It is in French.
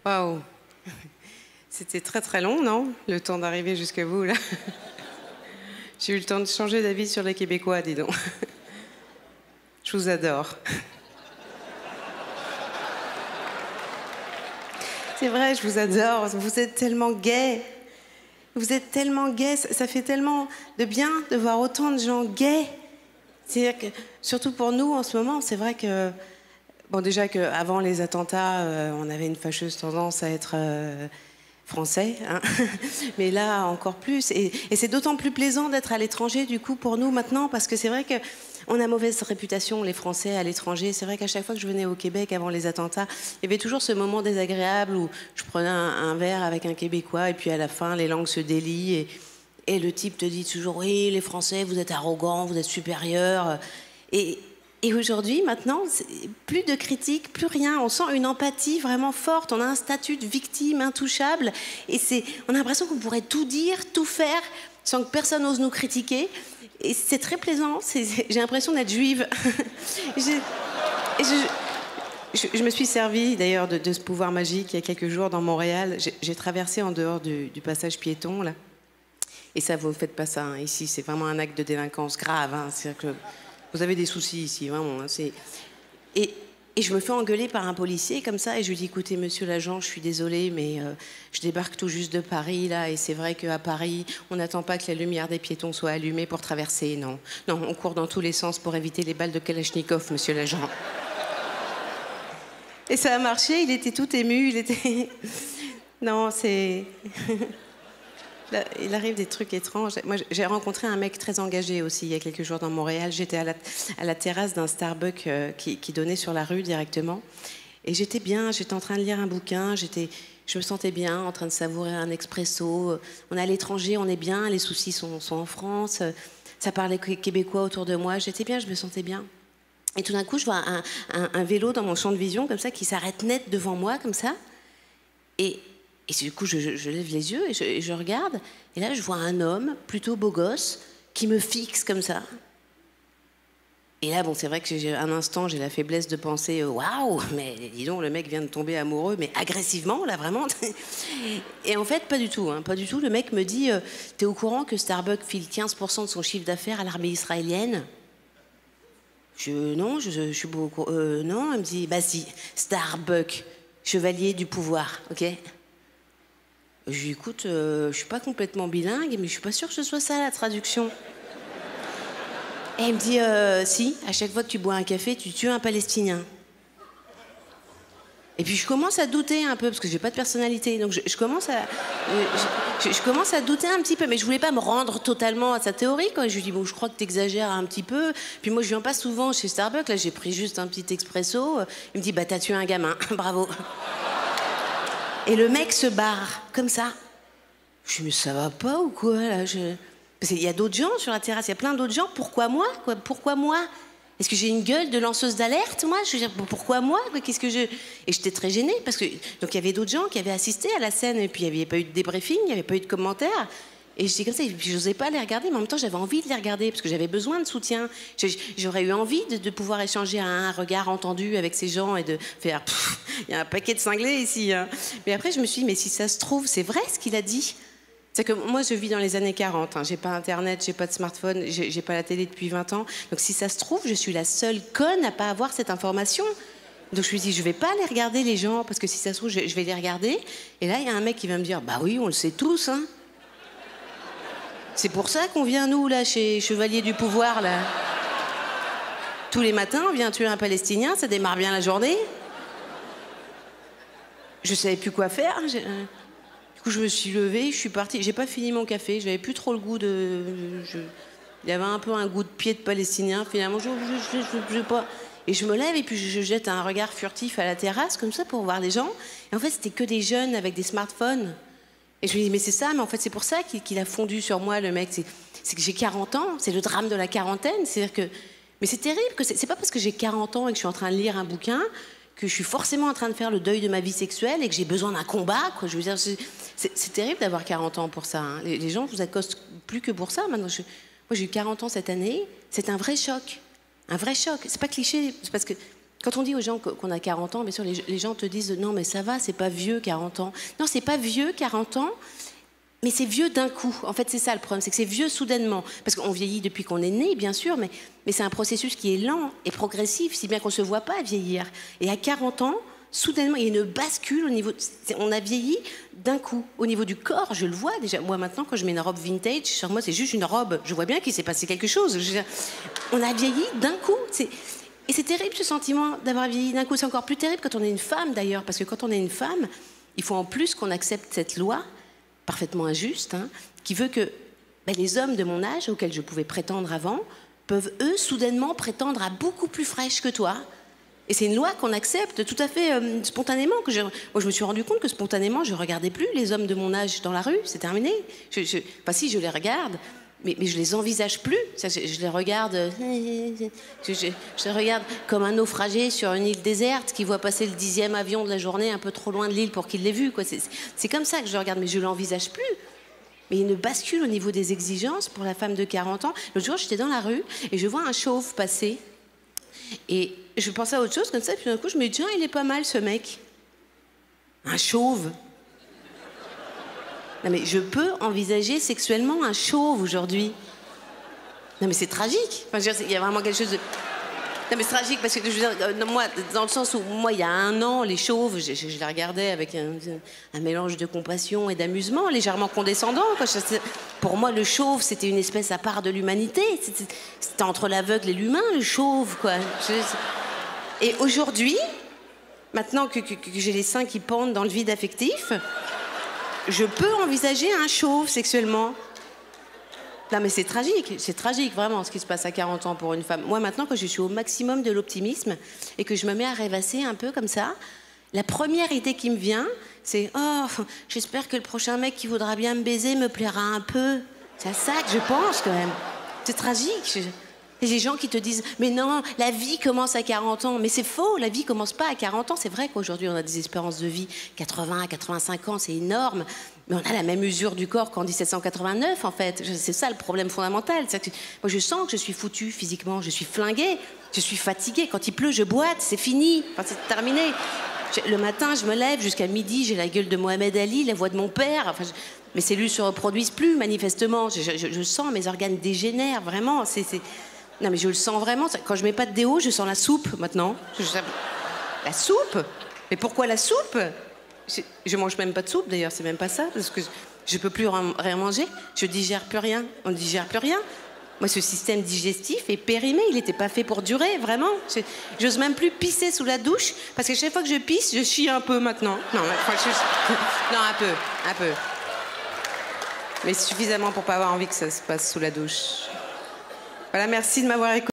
Waouh! C'était très très long, non? Le temps d'arriver jusqu'à vous, là. J'ai eu le temps de changer d'avis sur les Québécois, dis donc. Je vous adore. C'est vrai, je vous adore. Vous êtes tellement gays. Vous êtes tellement gays. Ça fait tellement de bien de voir autant de gens gays. C'est-à-dire que, surtout pour nous, en ce moment, c'est vrai que... Bon, déjà qu'avant les attentats, on avait une fâcheuse tendance à être français. Hein. Mais là, encore plus. Et c'est d'autant plus plaisant d'être à l'étranger, du coup, pour nous, maintenant, parce que c'est vrai que on a mauvaise réputation, les Français, à l'étranger. C'est vrai qu'à chaque fois que je venais au Québec avant les attentats, il y avait toujours ce moment désagréable où je prenais un verre avec un Québécois et puis à la fin, les langues se délient et le type te dit toujours « Oui, les Français, vous êtes arrogants, vous êtes supérieurs. » Et aujourd'hui, maintenant, plus de critiques, plus rien. On sent une empathie vraiment forte. On a un statut de victime intouchable. Et on a l'impression qu'on pourrait tout dire, tout faire, sans que personne n'ose nous critiquer. Et c'est très plaisant. J'ai l'impression d'être juive. Je me suis servie d'ailleurs de ce pouvoir magique il y a quelques jours dans Montréal. J'ai traversé en dehors du passage piéton, là. Et ça, vous ne faites pas ça. Hein. Ici, c'est vraiment un acte de délinquance grave. Hein. C'est-à-dire que vous avez des soucis ici, vraiment. Hein. Et je me fais engueuler par un policier comme ça. Et je lui dis, écoutez, monsieur l'agent, je suis désolée, mais je débarque tout juste de Paris, là. Et c'est vrai qu'à Paris, on n'attend pas que la lumière des piétons soit allumée pour traverser. Non, non, on court dans tous les sens pour éviter les balles de Kalachnikov, monsieur l'agent. Et ça a marché, il était tout ému, il était... Non, c'est... Il arrive des trucs étranges. Moi, j'ai rencontré un mec très engagé aussi il y a quelques jours dans Montréal. J'étais à la terrasse d'un Starbucks qui donnait sur la rue directement. Et j'étais bien, j'étais en train de lire un bouquin, je me sentais bien, en train de savourer un expresso. On est à l'étranger, on est bien, les soucis sont en France. Ça parlait québécois autour de moi. J'étais bien, je me sentais bien. Et tout d'un coup, je vois un vélo dans mon champ de vision, comme ça, qui s'arrête net devant moi, comme ça. Et du coup, je lève les yeux et je regarde. Et là, je vois un homme, plutôt beau gosse, qui me fixe comme ça. Et là, bon, c'est vrai que un instant, j'ai la faiblesse de penser « Waouh, mais dis donc, le mec vient de tomber amoureux, mais agressivement, là, vraiment ?» Et en fait, pas du tout, hein, pas du tout. Le mec me dit « T'es au courant que Starbucks file 15% de son chiffre d'affaires à l'armée israélienne ?» Non, je suis beaucoup... non, elle me dit « Bah si, Starbucks, chevalier du pouvoir, ok ?» Je lui dis, écoute, je suis pas complètement bilingue, mais je suis pas sûre que ce soit ça la traduction. Et il me dit, si, à chaque fois que tu bois un café, tu tues un Palestinien. Et puis je commence à douter un peu, parce que j'ai pas de personnalité, donc je commence à douter un petit peu, mais je voulais pas me rendre totalement à sa théorie, quoi. Je lui dis, bon, je crois que t'exagères un petit peu. Puis moi, je viens pas souvent chez Starbucks, là, j'ai pris juste un petit expresso. Il me dit, bah, t'as tué un gamin, bravo. Et le mec se barre, comme ça. Je dis, mais ça va pas ou quoi, là Parce qu'il y a d'autres gens sur la terrasse, il y a plein d'autres gens. Pourquoi moi, quoi? Pourquoi moi? Est-ce que j'ai une gueule de lanceuse d'alerte, moi? Je veux dire, pourquoi moi? Qu'est-ce que je... Et j'étais très gênée, parce que... Donc il y avait d'autres gens qui avaient assisté à la scène, et puis il n'y avait pas eu de débriefing, il n'y avait pas eu de commentaires. Et j'étais comme ça, et puis j'osais pas les regarder, mais en même temps, j'avais envie de les regarder, parce que j'avais besoin de soutien. J'aurais eu envie de pouvoir échanger un regard entendu avec ces gens et de faire... Il y a un paquet de cinglés ici. Hein. Mais après, je me suis dit, mais si ça se trouve, c'est vrai ce qu'il a dit. C'est que moi, je vis dans les années 40. Hein. J'ai pas Internet, j'ai pas de smartphone, j'ai pas la télé depuis 20 ans. Donc si ça se trouve, je suis la seule conne à pas avoir cette information. Donc je me suis dit, je vais pas les regarder, les gens, parce que si ça se trouve, je vais les regarder. Et là, il y a un mec qui va me dire, bah oui, on le sait tous, hein. C'est pour ça qu'on vient, nous, là, chez Chevalier du Pouvoir, là. Tous les matins, on vient tuer un Palestinien, ça démarre bien la journée. Je savais plus quoi faire. Du coup, je me suis levée, je suis partie. J'ai pas fini mon café, j'avais plus trop le goût de... Il y avait un peu un goût de pied de Palestinien, finalement. Je pas... Et je me lève et puis je jette un regard furtif à la terrasse, comme ça, pour voir les gens. Et en fait, c'était que des jeunes avec des smartphones. Et je me dis, mais c'est ça, mais en fait, c'est pour ça qu'il a fondu sur moi, le mec. C'est que j'ai 40 ans, c'est le drame de la quarantaine. C'est-à-dire que... Mais c'est terrible, que c'est pas parce que j'ai 40 ans et que je suis en train de lire un bouquin que je suis forcément en train de faire le deuil de ma vie sexuelle et que j'ai besoin d'un combat, quoi. Je veux dire, c'est terrible d'avoir 40 ans pour ça. Hein. Les gens vous accostent plus que pour ça. Maintenant, moi, j'ai eu 40 ans cette année. C'est un vrai choc. Un vrai choc. C'est pas cliché, c'est parce que Quand on dit aux gens qu'on a 40 ans, bien sûr, les gens te disent « Non, mais ça va, c'est pas vieux, 40 ans. » Non, c'est pas vieux, 40 ans, mais c'est vieux d'un coup. En fait, c'est ça le problème, c'est que c'est vieux soudainement. Parce qu'on vieillit depuis qu'on est né, bien sûr, mais c'est un processus qui est lent et progressif, si bien qu'on ne se voit pas vieillir. Et à 40 ans, soudainement, il y a une bascule au niveau... On a vieilli d'un coup. Au niveau du corps, je le vois déjà. Moi, maintenant, quand je mets une robe vintage, sur moi, c'est juste une robe. Je vois bien qu'il s'est passé quelque chose. On a vieilli d'un coup. Et c'est terrible, ce sentiment d'avoir vieilli d'un coup. C'est encore plus terrible quand on est une femme, d'ailleurs. Parce que quand on est une femme, il faut en plus qu'on accepte cette loi parfaitement injuste, hein, qui veut que les hommes de mon âge, auxquels je pouvais prétendre avant, peuvent, eux, soudainement prétendre à beaucoup plus fraîche que toi. Et c'est une loi qu'on accepte tout à fait spontanément. Moi, je me suis rendu compte que spontanément, je ne regardais plus les hommes de mon âge dans la rue. C'est terminé. Enfin, si, je les regarde, mais je les envisage plus. Je les regarde... Je les regarde comme un naufragé sur une île déserte qui voit passer le 10e avion de la journée un peu trop loin de l'île pour qu'il l'ait vu, quoi. C'est comme ça que je le regarde, mais je ne l'envisage plus. Mais il y a une bascule au niveau des exigences pour la femme de 40 ans. L'autre jour, j'étais dans la rue et je vois un chauve passer. Et je pensais à autre chose comme ça, puis d'un coup, je me dis, tiens, il est pas mal, ce mec. Un chauve. Non, mais je peux envisager sexuellement un chauve aujourd'hui. Non, mais c'est tragique. Enfin, je veux dire, il y a vraiment quelque chose de... Non, mais c'est tragique parce que, je veux dire, moi, dans le sens où, moi, il y a un an, les chauves, je les regardais avec un mélange de compassion et d'amusement, légèrement condescendant, quoi. Pour moi, le chauve, c'était une espèce à part de l'humanité. C'était entre l'aveugle et l'humain, le chauve, quoi. Et aujourd'hui, maintenant que j'ai les seins qui pendent dans le vide affectif, je peux envisager un chauve sexuellement. Non, mais c'est tragique vraiment ce qui se passe à 40 ans pour une femme. Moi maintenant, quand je suis au maximum de l'optimisme et que je me mets à rêvasser un peu comme ça, la première idée qui me vient, c'est « Oh, j'espère que le prochain mec qui voudra bien me baiser me plaira un peu. » C'est à ça que je pense quand même. C'est tragique. Et les gens qui te disent « Mais non, la vie commence à 40 ans. » Mais c'est faux, la vie commence pas à 40 ans. C'est vrai qu'aujourd'hui, on a des espérances de vie 80 à 85 ans, c'est énorme. Mais on a la même usure du corps qu'en 1789, en fait. C'est ça le problème fondamental. Moi, je sens que je suis foutue physiquement. Je suis flinguée. Je suis fatiguée. Quand il pleut, je boite. C'est fini. Enfin, c'est terminé. Le matin, je me lève. Jusqu'à midi, j'ai la gueule de Mohamed Ali, la voix de mon père. Enfin, mes cellules se reproduisent plus, manifestement. Je sens mes organes dégénèrent, vraiment. Non, mais je le sens vraiment. Quand je mets pas de déo, je sens la soupe, maintenant. La soupe? Mais pourquoi la soupe? Je mange même pas de soupe, d'ailleurs, c'est même pas ça, parce que je peux plus rien manger, je digère plus rien, on digère plus rien. Moi, ce système digestif est périmé, il n'était pas fait pour durer, vraiment. J'ose même plus pisser sous la douche, parce que chaque fois que je pisse, je chie un peu maintenant. Non, non, un peu. Mais suffisamment pour pas avoir envie que ça se passe sous la douche. Voilà, merci de m'avoir écouté.